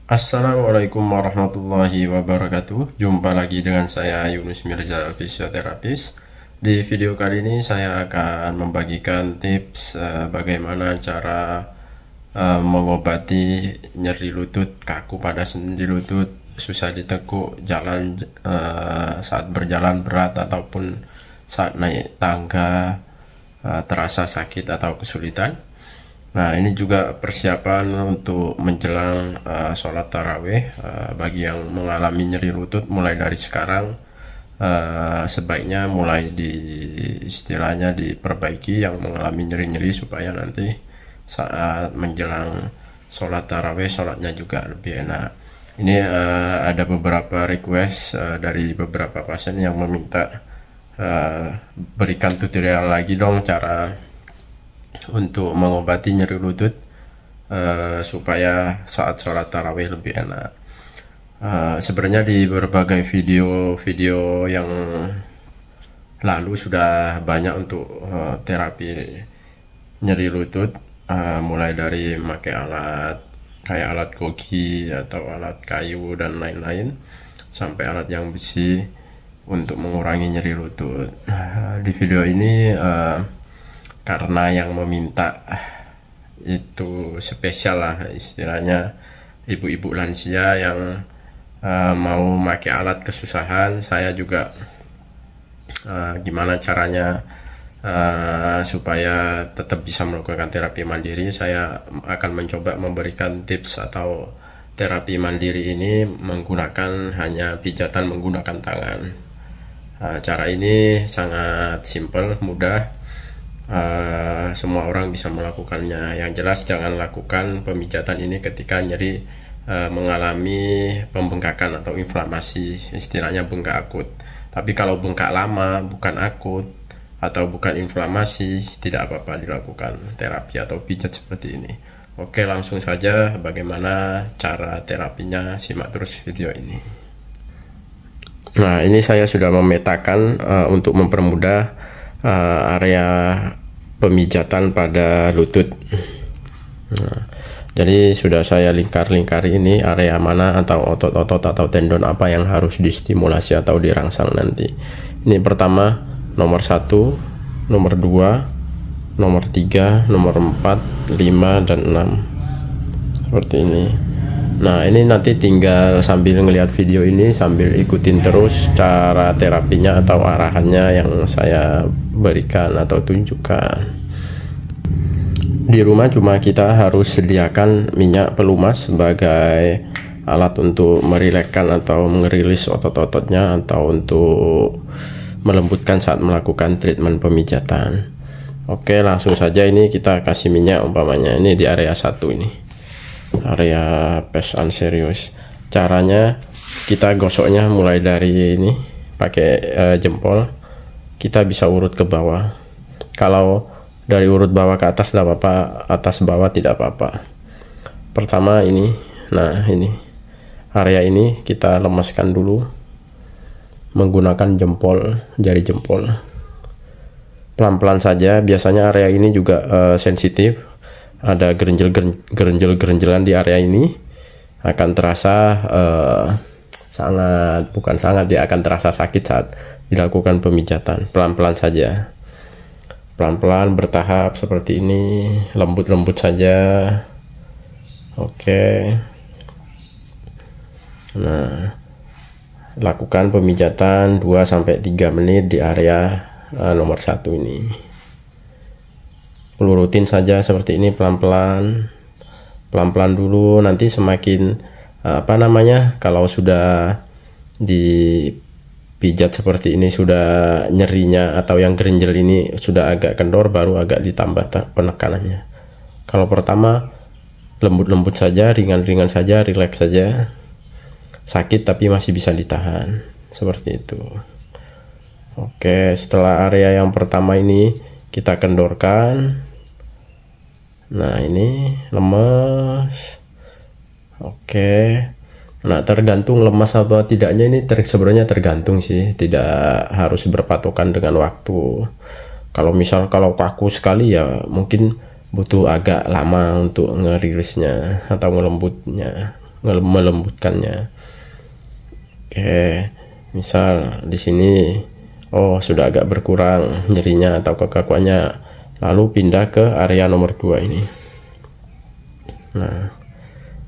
Assalamualaikum warahmatullahi wabarakatuh. Jumpa lagi dengan saya Yunus Mirza, fisioterapis. Di video kali ini saya akan membagikan tips bagaimana cara mengobati nyeri lutut, kaku pada sendi lutut, susah ditekuk, jalan saat berjalan berat ataupun saat naik tangga terasa sakit atau kesulitan. Nah, ini juga persiapan untuk menjelang sholat taraweh. Bagi yang mengalami nyeri lutut mulai dari sekarang, sebaiknya mulai istilahnya diperbaiki yang mengalami nyeri-nyeri supaya nanti saat menjelang sholat taraweh sholatnya juga lebih enak. Ini ada beberapa request dari beberapa pasien yang meminta berikan tutorial lagi dong cara untuk mengobati nyeri lutut supaya saat sholat tarawih lebih enak. Sebenarnya di berbagai video yang lalu sudah banyak untuk terapi nyeri lutut, mulai dari memakai alat kayak alat koki atau alat kayu dan lain-lain sampai alat yang besi untuk mengurangi nyeri lutut. Di video ini karena yang meminta itu spesial lah, istilahnya ibu-ibu lansia yang mau pakai alat kesusahan. Saya juga gimana caranya supaya tetap bisa melakukan terapi mandiri. Saya akan mencoba memberikan tips atau terapi mandiri ini menggunakan hanya pijatan menggunakan tangan. Cara ini sangat simple, mudah. Semua orang bisa melakukannya. Yang jelas jangan lakukan pemijatan ini ketika nyeri mengalami pembengkakan atau inflamasi, istilahnya bengkak akut. Tapi kalau bengkak lama bukan akut atau bukan inflamasi, tidak apa-apa dilakukan terapi atau pijat seperti ini. Oke, langsung saja bagaimana cara terapinya, simak terus video ini. Nah, ini saya sudah memetakan untuk mempermudah area pemijatan pada lutut. Nah, jadi sudah saya lingkar-lingkari ini area mana atau otot-otot atau tendon apa yang harus distimulasi atau dirangsang nanti. Ini pertama, nomor 1, nomor 2, nomor 3, nomor 4, 5, dan 6 seperti ini. Nah, ini nanti tinggal sambil ngelihat video ini sambil ikutin terus cara terapinya atau arahannya yang saya berikan atau tunjukkan. Di rumah cuma kita harus sediakan minyak pelumas sebagai alat untuk merilekskan atau merilis otot-ototnya atau untuk melembutkan saat melakukan treatment pemijatan. Oke, langsung saja ini kita kasih minyak, umpamanya ini di area 1 ini. Area pes anserius. Caranya kita gosoknya mulai dari ini pakai jempol, kita bisa urut ke bawah. Kalau dari urut bawah ke atas tidak apa-apa, atas bawah tidak apa-apa. Pertama ini, nah ini area ini kita lemaskan dulu menggunakan jempol, jari jempol. Pelan-pelan saja, biasanya area ini juga sensitif. Ada gerenjel-gerenjelan di area ini, akan terasa bukan sangat, dia akan terasa sakit saat dilakukan pemijatan. Pelan-pelan saja, pelan-pelan bertahap seperti ini, lembut-lembut saja. Oke, nah lakukan pemijatan 2-3 menit di area nomor 1 ini. Lurutin saja seperti ini, pelan-pelan dulu. Nanti semakin kalau sudah dipijat seperti ini, sudah nyerinya atau yang gerenjel ini sudah agak kendor, baru agak ditambah penekanannya. Kalau pertama lembut-lembut saja, ringan-ringan saja, rileks saja. Sakit tapi masih bisa ditahan, seperti itu. Oke, setelah area yang pertama ini kita kendorkan. Nah, ini lemas. Oke. Nah, tergantung lemas atau tidaknya ini sebenarnya tergantung sih, tidak harus berpatokan dengan waktu. Kalau kaku sekali ya mungkin butuh agak lama untuk ngerilisnya atau ngelembutnya. melembutkannya. Oke, misal di sini oh sudah agak berkurang nyerinya atau kekakuannya, lalu pindah ke area nomor 2 ini. Nah,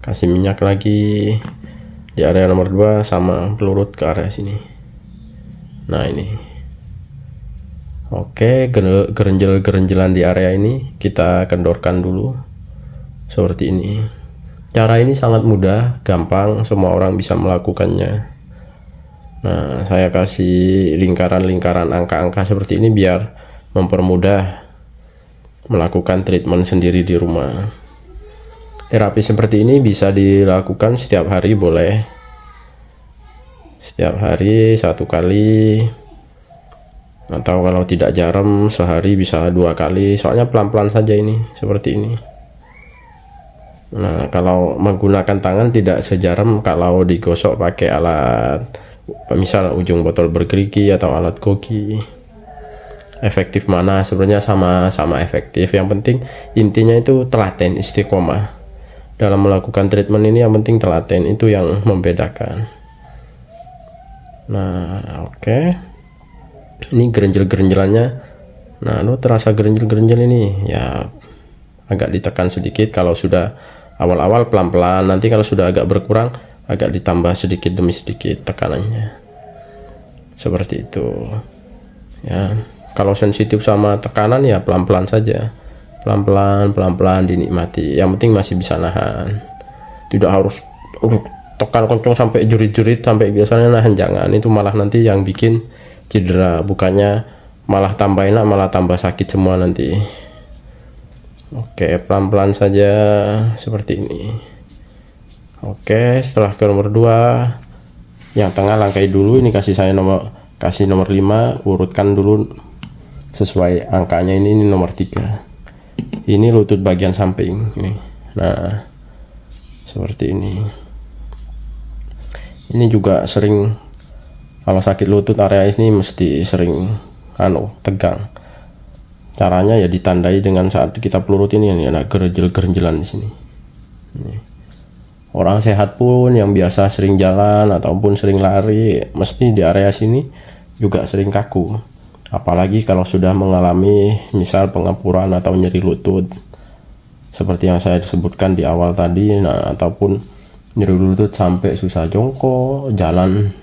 kasih minyak lagi di area nomor 2 sama pelurut ke area sini. Nah ini, oke, gerenjel-gerenjelan di area ini kita kendorkan dulu seperti ini. Cara ini sangat mudah, gampang, semua orang bisa melakukannya. Nah, saya kasih lingkaran-lingkaran angka-angka seperti ini biar mempermudah melakukan treatment sendiri di rumah. Terapi seperti ini bisa dilakukan setiap hari, boleh setiap hari 1 kali, atau kalau tidak jarang sehari bisa 2 kali, soalnya pelan-pelan saja ini seperti ini. Nah, kalau menggunakan tangan tidak sejaram kalau digosok pakai alat, misal ujung botol bergerigi atau alat koki. Efektif mana? Sebenarnya sama-sama efektif. Yang penting intinya itu telaten, istiqomah dalam melakukan treatment ini. Yang penting telaten, itu yang membedakan. Nah, oke. Ini gerenjel-gerenjelannya. Nah, lo terasa gerenjel-gerenjel ini ya, agak ditekan sedikit. Kalau sudah awal-awal pelan-pelan, nanti kalau sudah agak berkurang agak ditambah sedikit demi sedikit tekanannya, seperti itu ya. Kalau sensitif sama tekanan ya pelan-pelan saja, pelan-pelan dinikmati. Yang penting masih bisa nahan, tidak harus tekan kencang sampai jurit-jurit, sampai biasanya nahan, jangan. Itu malah nanti yang bikin cedera, bukannya malah tambah enak, malah tambah sakit semua nanti. Oke, pelan-pelan saja seperti ini. Oke, setelah ke nomor 2, yang tengah langkai dulu. Ini kasih nomor 5, urutkan dulu sesuai angkanya. Ini nomor 3. Ini lutut bagian samping ini. Nah, seperti ini. Ini juga sering, kalau sakit lutut area ini mesti sering tegang. Caranya ya ditandai dengan saat kita pelurut ini ada gerenjel-gerenjelan di sini. Ini. Orang sehat pun yang biasa sering jalan ataupun sering lari, mesti di area sini juga sering kaku. Apalagi kalau sudah mengalami misal pengepuran atau nyeri lutut, seperti yang saya sebutkan di awal tadi. Nah, ataupun nyeri lutut sampai susah jongkok, jalan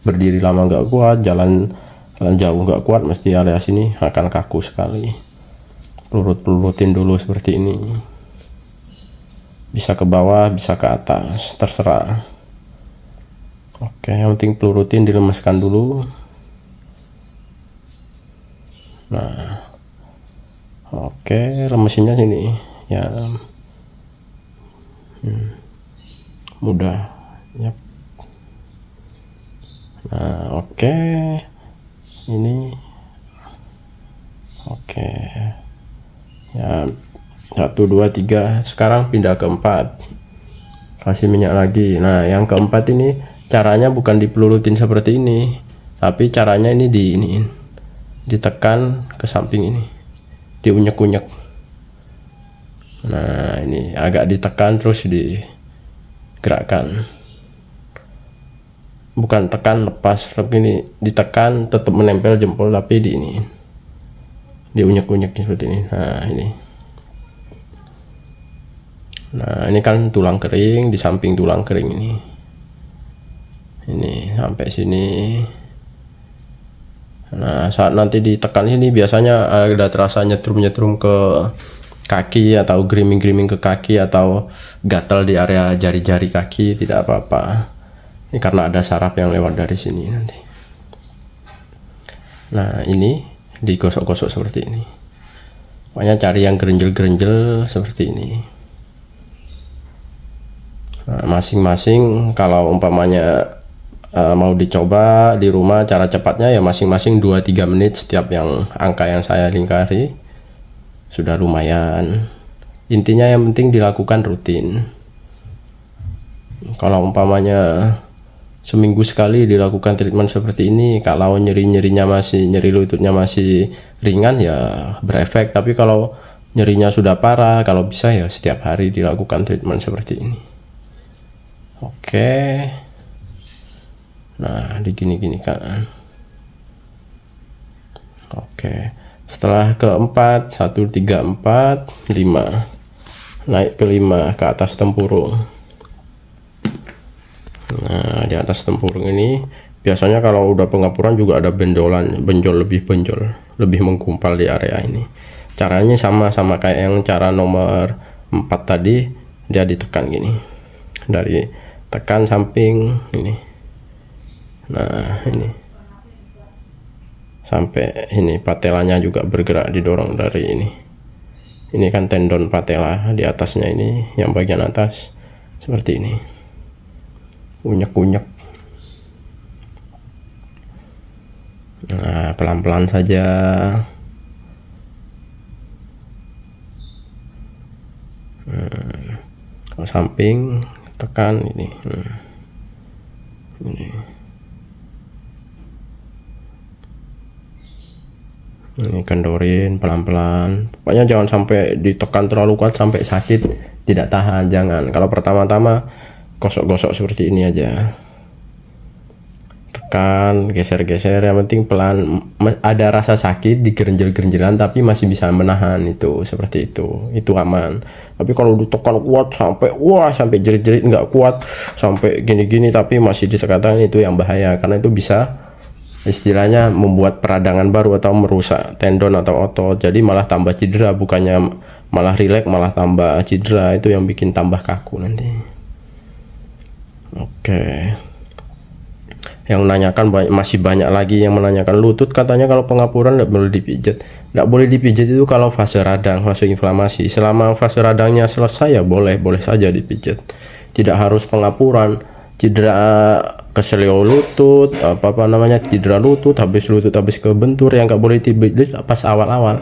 berdiri lama nggak kuat, jalan jauh nggak kuat, mesti area sini akan kaku sekali. Pelurut-pelurutin dulu seperti ini. Bisa ke bawah, bisa ke atas, terserah. Oke, yang penting pelurutin, dilemeskan dulu. Nah, oke, remesinnya sini ya. Mudah ya. Nah, oke, ini oke ya. 1, 2, 3. Sekarang pindah ke 4, kasih minyak lagi. Nah, yang keempat ini caranya bukan dipelurutin seperti ini, tapi caranya ini ditekan ke samping ini, diunyek-unyek. Nah, ini agak ditekan terus digerakkan, bukan tekan lepas, tapi ini ditekan tetap menempel jempol, tapi diunyek-unyek seperti ini. Nah, ini kan tulang kering, di samping tulang kering ini sampai sini. Nah, saat nanti ditekan ini biasanya ada terasa nyetrum-nyetrum ke kaki, atau gerimis-gerimis ke kaki, atau gatal di area jari-jari kaki. Tidak apa-apa, ini karena ada saraf yang lewat dari sini nanti. Nah, ini digosok-gosok seperti ini. Pokoknya cari yang gerenjel-gerenjel seperti ini. Nah, masing-masing kalau umpamanya mau dicoba di rumah, cara cepatnya ya masing-masing 2-3 menit setiap yang angka yang saya lingkari, sudah lumayan. Intinya yang penting dilakukan rutin. Kalau umpamanya seminggu sekali dilakukan treatment seperti ini, kalau nyeri lututnya masih ringan ya berefek. Tapi kalau nyerinya sudah parah, kalau bisa ya setiap hari dilakukan treatment seperti ini. Oke. Nah, digini-gini kan. Oke. Setelah keempat, 1, 3, 4, 5. Naik ke 5 ke atas tempurung. Nah, di atas tempurung ini biasanya kalau udah pengapuran juga ada benjolan, lebih menggumpal di area ini. Caranya sama kayak yang cara nomor 4 tadi, dia ditekan gini. Dari tekan samping ini. Nah, ini. Sampai ini patelanya juga bergerak, didorong dari ini. Ini kan tendon patella di atasnya ini, yang bagian atas seperti ini. Unyek-unyek. Nah, pelan-pelan saja. Ke samping, tekan ini. Ini kendorin pelan-pelan. Pokoknya jangan sampai ditekan terlalu kuat sampai sakit, tidak tahan, jangan. Kalau pertama-tama gosok-gosok seperti ini aja. Tekan, geser-geser, yang penting pelan. Ada rasa sakit di gerenjel-gerenjelan tapi masih bisa menahan, itu seperti itu. Itu aman. Tapi kalau ditekan kuat sampai sampai jerit-jerit nggak kuat, sampai gini-gini tapi masih ditekan, itu yang bahaya, karena itu bisa istilahnya membuat peradangan baru atau merusak tendon atau otot. Jadi malah tambah cedera, bukannya malah rileks, malah tambah cedera. Itu yang bikin tambah kaku nanti. Oke. Yang menanyakan masih banyak lagi yang menanyakan lutut, katanya kalau pengapuran nggak boleh dipijat. Nggak boleh dipijat itu kalau fase radang, fase inflamasi. Selama fase radangnya selesai ya boleh saja dipijat. Tidak harus pengapuran. Cedera keselio lutut, cedera lutut habis kebentur, yang nggak boleh dipijat pas awal-awal,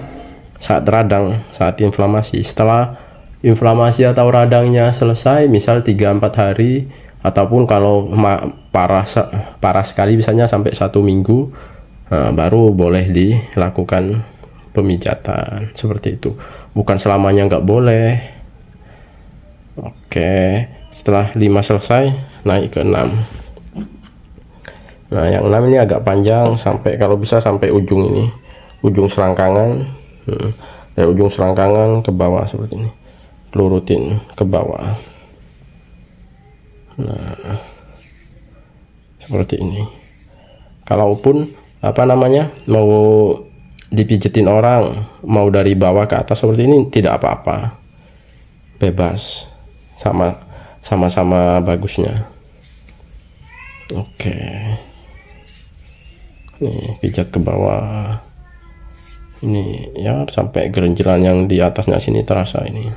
saat radang, saat inflamasi. Setelah inflamasi atau radangnya selesai, misal 3-4 hari, ataupun kalau parah sekali misalnya sampai 1 minggu, baru boleh dilakukan pemijatan seperti itu. Bukan selamanya nggak boleh. Oke, setelah 5 selesai, naik ke 6. Nah, yang 6 ini agak panjang, sampai kalau bisa sampai ujung ini, ujung selangkangan. Dari ujung selangkangan ke bawah seperti ini, lurutin ke bawah. Nah, seperti ini. Kalaupun mau dipijetin orang, mau dari bawah ke atas seperti ini, tidak apa-apa, bebas, sama-sama bagusnya. Oke, nih pijat ke bawah ini ya, sampai gerenjelan yang di atasnya sini terasa ini.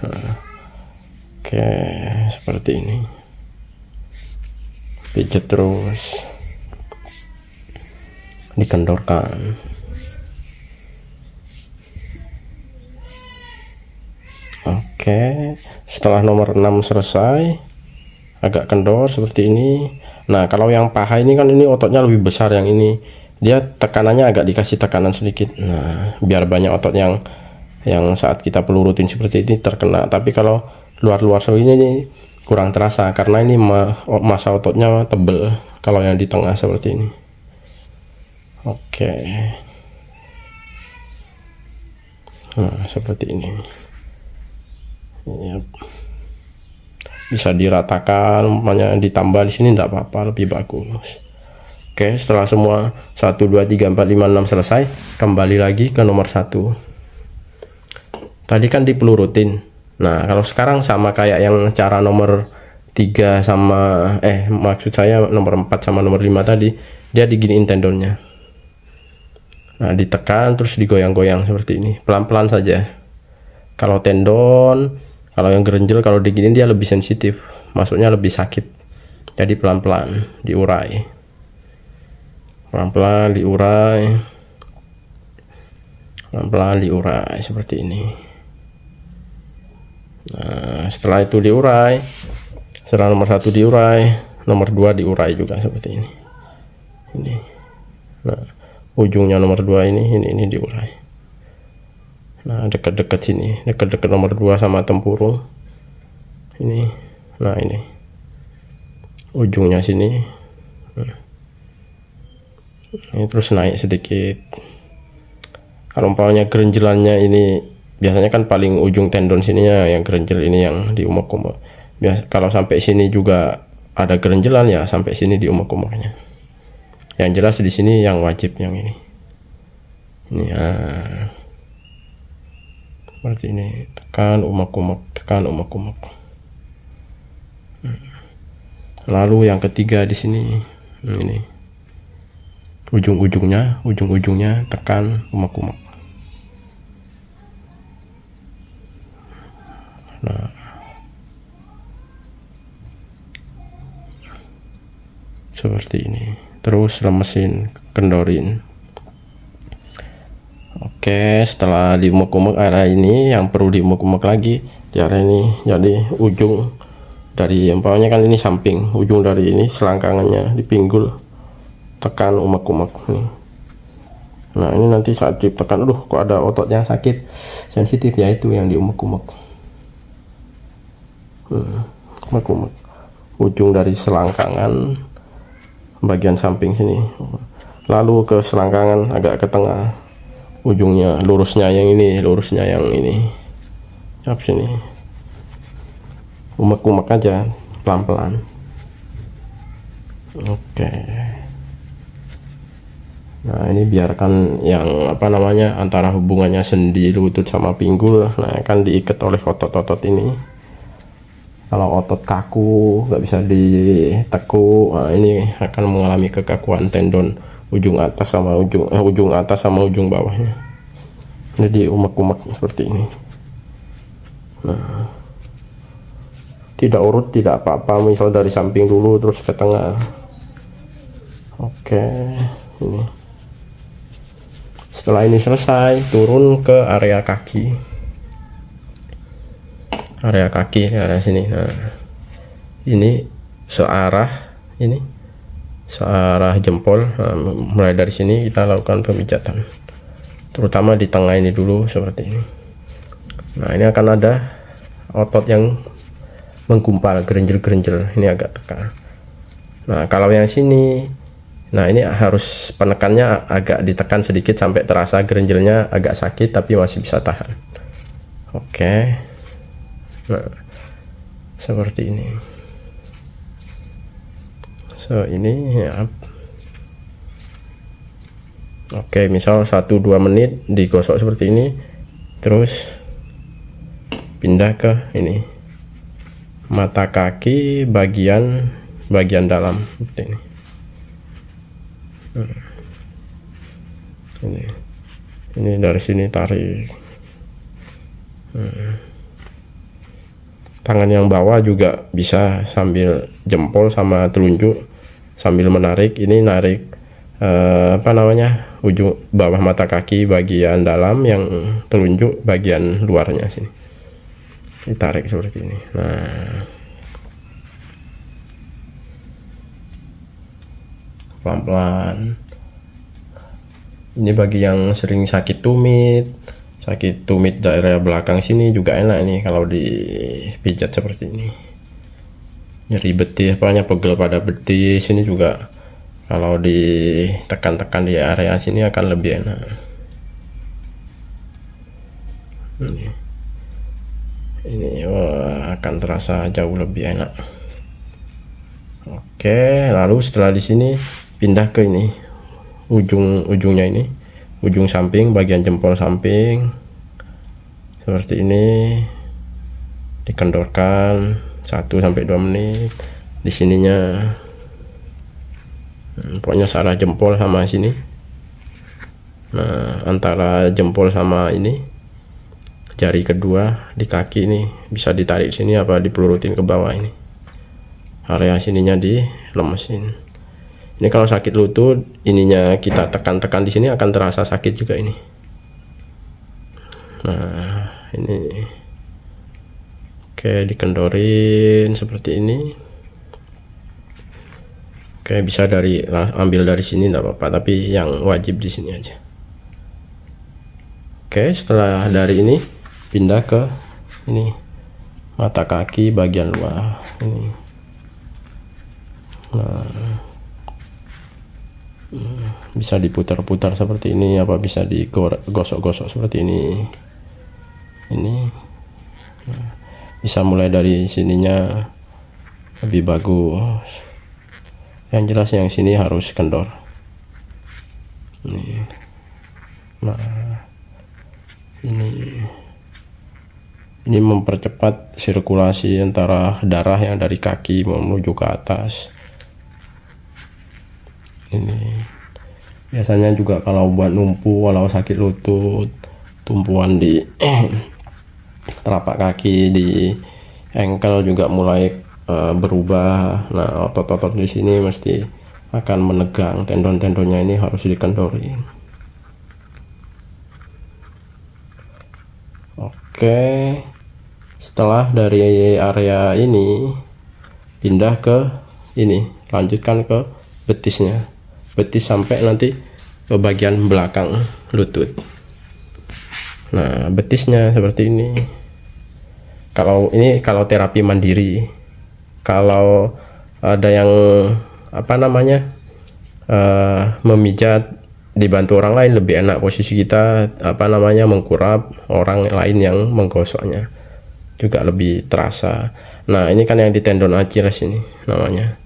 Oke, seperti ini. Pijat terus, dikendorkan. Oke, setelah nomor 6 selesai, agak kendor seperti ini. Nah, kalau yang paha ini kan, ini ototnya lebih besar, yang ini dia tekanannya agak dikasih tekanan sedikit. Nah, biar banyak otot yang saat kita perlu rutin seperti ini terkena. Tapi kalau luar seperti ini kurang terasa, karena ini masa ototnya tebel kalau yang di tengah seperti ini. Oke. Nah, seperti ini. Yep. Bisa diratakan, makanya ditambah di sini tidak apa-apa, lebih bagus. Oke, setelah semua 1 2 3 4 5 6 selesai, kembali lagi ke nomor 1. Tadi kan dipelurutin. Nah, kalau sekarang sama kayak yang cara nomor 3 sama maksud saya nomor 4 sama nomor 5 tadi, dia diginiin tendonnya. Nah, ditekan terus digoyang-goyang seperti ini, pelan-pelan saja. Kalau tendon, kalau yang gerenjel, kalau diginiin dia lebih sensitif, masuknya lebih sakit. Jadi pelan-pelan diurai. Pelan-pelan diurai. Pelan-pelan diurai seperti ini. Nah, setelah itu diurai, setelah nomor 1 diurai, nomor 2 diurai juga seperti ini. Ini. Nah, ujungnya nomor 2 ini diurai. Nah, dekat-dekat sini, dekat-dekat nomor 2 sama tempurung ini. Nah, ini ujungnya sini. Ini terus naik sedikit. Kalau umpamanya gerenjelannya ini biasanya kan paling ujung tendon sininya yang gerenjel ini yang diumek-umek. Biasa kalau sampai sini juga ada gerenjelan ya sampai sini diumek-umeknya. Yang jelas di sini yang wajib yang ini. Ini seperti ini, tekan umek-umek, tekan umek-umek. Lalu yang ketiga di sini, ini ujung-ujungnya tekan umek-umek. Nah, seperti ini. Terus lemesin, kendorin. Oke, setelah diumek-umek area ini, yang perlu diumek-umek lagi di area ini. Jadi ujung dari umpamanya kan ini samping, ujung dari ini selangkangannya dipinggul, tekan umek-umek nih. Nah ini nanti saat ditekan, aduh kok ada ototnya sakit, sensitif, ya itu yang diumek-umek. Umek-umek ujung dari selangkangan bagian samping sini, lalu ke selangkangan agak ke tengah, ujungnya lurusnya yang ini, siap sini, umek-umek aja pelan-pelan. Oke. Nah ini biarkan yang apa namanya antara hubungannya sendi lutut sama pinggul, nah kan diikat oleh otot-otot ini. Kalau otot kaku nggak bisa ditekuk, nah ini akan mengalami kekakuan tendon ujung atas sama ujung bawahnya. Jadi umek-umek seperti ini. Nah, tidak urut, tidak apa-apa, misal dari samping dulu terus ke tengah. Oke, ini. Setelah ini selesai, turun ke area kaki. Area sini. Nah, ini searah jempol. Nah, mulai dari sini kita lakukan pemijatan, terutama di tengah ini dulu seperti ini. Nah ini akan ada otot yang menggumpal, gerenjel, ini agak tekan. Nah kalau yang sini, nah ini harus penekannya agak ditekan sedikit sampai terasa gerenjelnya agak sakit tapi masih bisa tahan. Oke, nah seperti ini. So ini ya. Oke, misal 1-2 menit digosok seperti ini, terus pindah ke ini mata kaki bagian dalam seperti ini. Ini dari sini tarik. Tangan yang bawah juga bisa sambil jempol sama telunjuk sambil menarik. Ini narik apa namanya ujung bawah mata kaki bagian dalam, yang telunjuk bagian luarnya sini. Ditarik seperti ini. Nah, pelan-pelan. Ini bagi yang sering sakit tumit daerah belakang sini juga enak nih kalau dipijat seperti ini. Nyeri betis, apanya pegel pada betis ini juga kalau ditekan-tekan di area sini akan lebih enak. Ini akan terasa jauh lebih enak. Oke, lalu setelah di sini pindah ke ini ujungnya, ini ujung samping bagian jempol samping seperti ini, dikendorkan 1-2 menit di sininya. Pokoknya searah jempol sama sini. Nah antara jempol sama ini jari kedua di kaki ini bisa ditarik sini apa dipelurutin ke bawah, ini area sininya dilemesin. Ini kalau sakit lutut ininya kita tekan-tekan di sini akan terasa sakit juga ini. Nah ini oke, dikendorin seperti ini. Oke, bisa ambil dari sini enggak apa-apa, tapi yang wajib di sini aja. Oke, setelah dari ini pindah ke ini mata kaki bagian luar ini. Nah, bisa diputar-putar seperti ini, apa bisa digosok-gosok seperti ini. Nah, bisa mulai dari sininya lebih bagus. Yang jelas yang sini harus kendor. Nah, ini mempercepat sirkulasi antara darah yang dari kaki menuju ke atas. Ini biasanya juga kalau buat numpu, kalau sakit lutut, tumpuan di telapak kaki, di ankle juga mulai berubah. Nah, otot-otot di sini mesti akan menegang, tendon-tendonnya ini harus dikendori. Oke, setelah dari area ini pindah ke ini, lanjutkan ke betisnya, betis sampai nanti ke bagian belakang lutut. Nah, betisnya seperti ini. Kalau terapi mandiri. Kalau ada yang memijat dibantu orang lain, lebih enak posisi kita mengkurap orang lain yang menggosoknya, juga lebih terasa. Nah, ini kan yang di tendon Achilles ini namanya,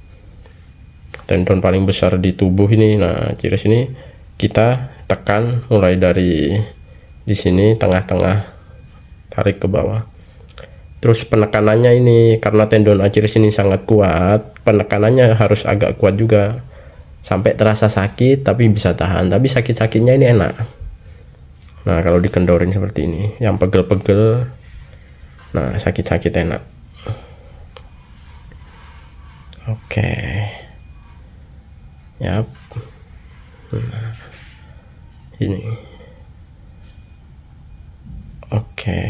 tendon paling besar di tubuh ini. Nah, Achilles ini kita tekan mulai dari di sini tengah-tengah, tarik ke bawah. Terus penekanannya ini, karena tendon Achilles ini sangat kuat, penekanannya harus agak kuat juga, sampai terasa sakit tapi bisa tahan, tapi sakit-sakitnya ini enak. Nah, kalau dikendorin seperti ini, yang pegel-pegel, nah sakit-sakit enak. Oke, yap. Nah, ini oke,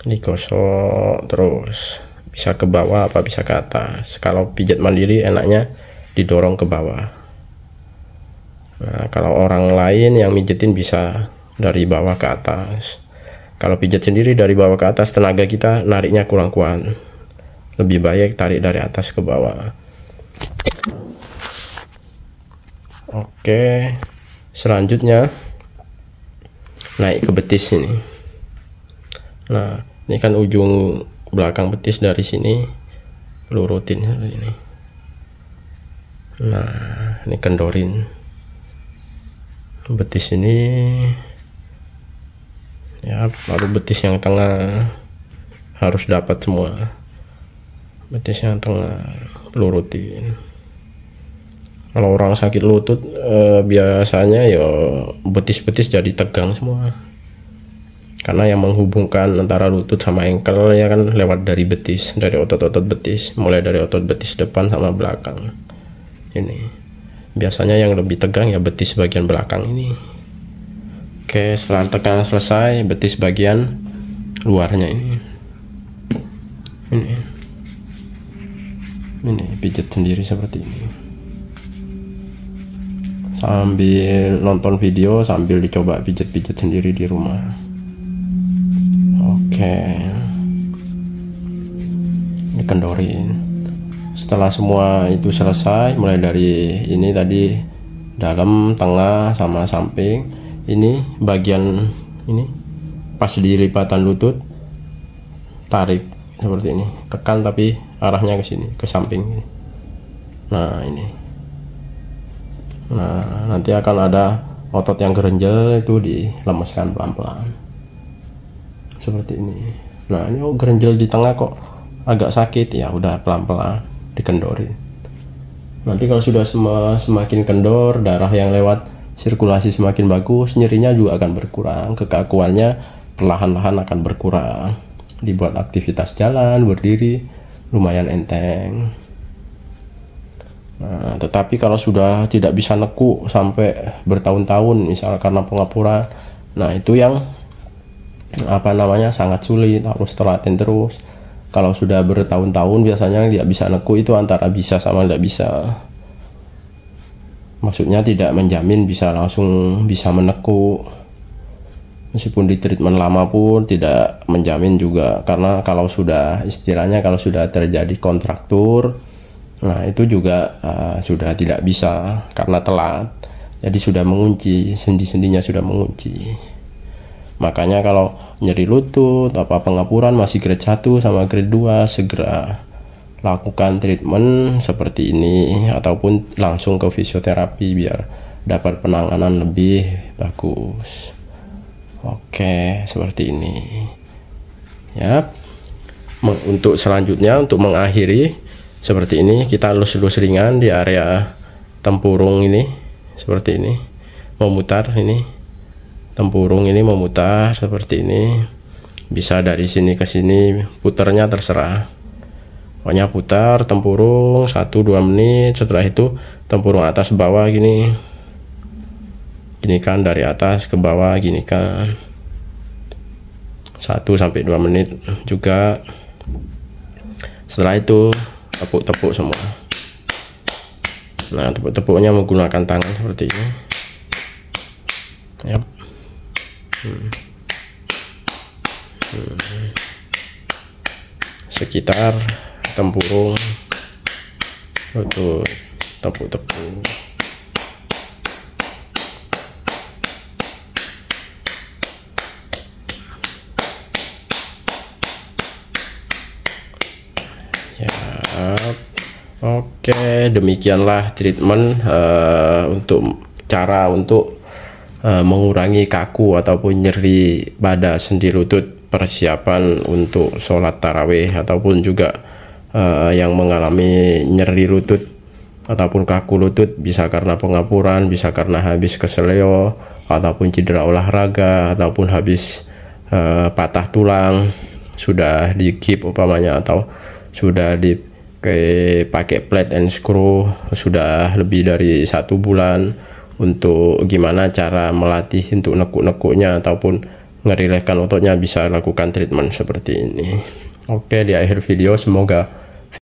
digosok terus, bisa ke bawah apa bisa ke atas. Kalau pijat mandiri enaknya didorong ke bawah. Nah, kalau orang lain yang mijetin bisa dari bawah ke atas. Kalau pijat sendiri dari bawah ke atas, tenaga kita nariknya kurang kuat, lebih baik tarik dari atas ke bawah. Oke, selanjutnya naik ke betis ini. Nah, ini kan ujung belakang betis, dari sini lurutin ini. Nah, ini kendorin betis ini ya, baru betis yang tengah harus dapat semua. Betis yang tengah lurutin. Kalau orang sakit lutut biasanya ya betis-betis jadi tegang semua, karena yang menghubungkan antara lutut sama ankle ya kan lewat dari betis, dari otot-otot betis, mulai dari otot betis depan sama belakang. Ini biasanya yang lebih tegang ya betis bagian belakang ini. Oke, setelah tekan selesai, betis bagian luarnya ini pijat sendiri seperti ini, sambil nonton video sambil dicoba pijat-pijat sendiri di rumah. Oke, dikendorin. Setelah semua itu selesai, mulai dari ini tadi dalam, tengah, sama samping, ini bagian ini pas di lipatan lutut, tarik seperti ini, tekan tapi arahnya ke sini, ke samping. Nah, ini. Nah, nanti akan ada otot yang gerenjel, itu dilemeskan pelan-pelan seperti ini. Nah, ini gerenjel di tengah kok agak sakit, ya udah pelan-pelan dikendorin. Nanti kalau sudah semakin kendor, darah yang lewat sirkulasi semakin bagus, nyerinya juga akan berkurang, kekakuannya perlahan-lahan akan berkurang. Dibuat aktivitas jalan, berdiri lumayan enteng. Nah, tetapi kalau sudah tidak bisa neku sampai bertahun-tahun, misal karena pengapuran, nah itu yang sangat sulit, harus telaten terus. Kalau sudah bertahun-tahun biasanya tidak bisa neku, itu antara bisa sama tidak bisa. Maksudnya tidak menjamin bisa langsung bisa meneku. Meskipun di treatment lama pun tidak menjamin juga, karena kalau sudah istilahnya kalau sudah terjadi kontraktur, Nah itu juga sudah tidak bisa karena telat, jadi sudah mengunci, sendi-sendinya sudah mengunci. Makanya kalau nyeri lutut, pengapuran masih grade 1 sama grade 2, segera lakukan treatment seperti ini ataupun langsung ke fisioterapi biar dapat penanganan lebih bagus. Oke, seperti ini ya. Untuk selanjutnya, untuk mengakhiri seperti ini, kita lus-lus ringan di area tempurung ini seperti ini, memutar ini tempurung ini, memutar seperti ini, bisa dari sini ke sini, putarnya terserah, pokoknya putar tempurung 1-2 menit. Setelah itu tempurung atas bawah gini kan, dari atas ke bawah gini kan, 1-2 menit juga. Setelah itu tepuk-tepuk semua. Nah, tepuk-tepuknya menggunakan tangan seperti ini. Yap. Sekitar tempurung untuk tepuk-tepuk. Ya, oke, demikianlah treatment untuk cara untuk mengurangi kaku ataupun nyeri pada sendi lutut, persiapan untuk sholat tarawih, ataupun juga yang mengalami nyeri lutut ataupun kaku lutut, bisa karena pengapuran, bisa karena habis keseleo ataupun cedera olahraga, ataupun habis patah tulang, sudah di keep umpamanya, atau sudah dipakai plate and screw sudah lebih dari 1 bulan. Untuk gimana cara melatih untuk nekuk-nekuknya ataupun ngerilekskan ototnya, bisa lakukan treatment seperti ini. Oke, di akhir video semoga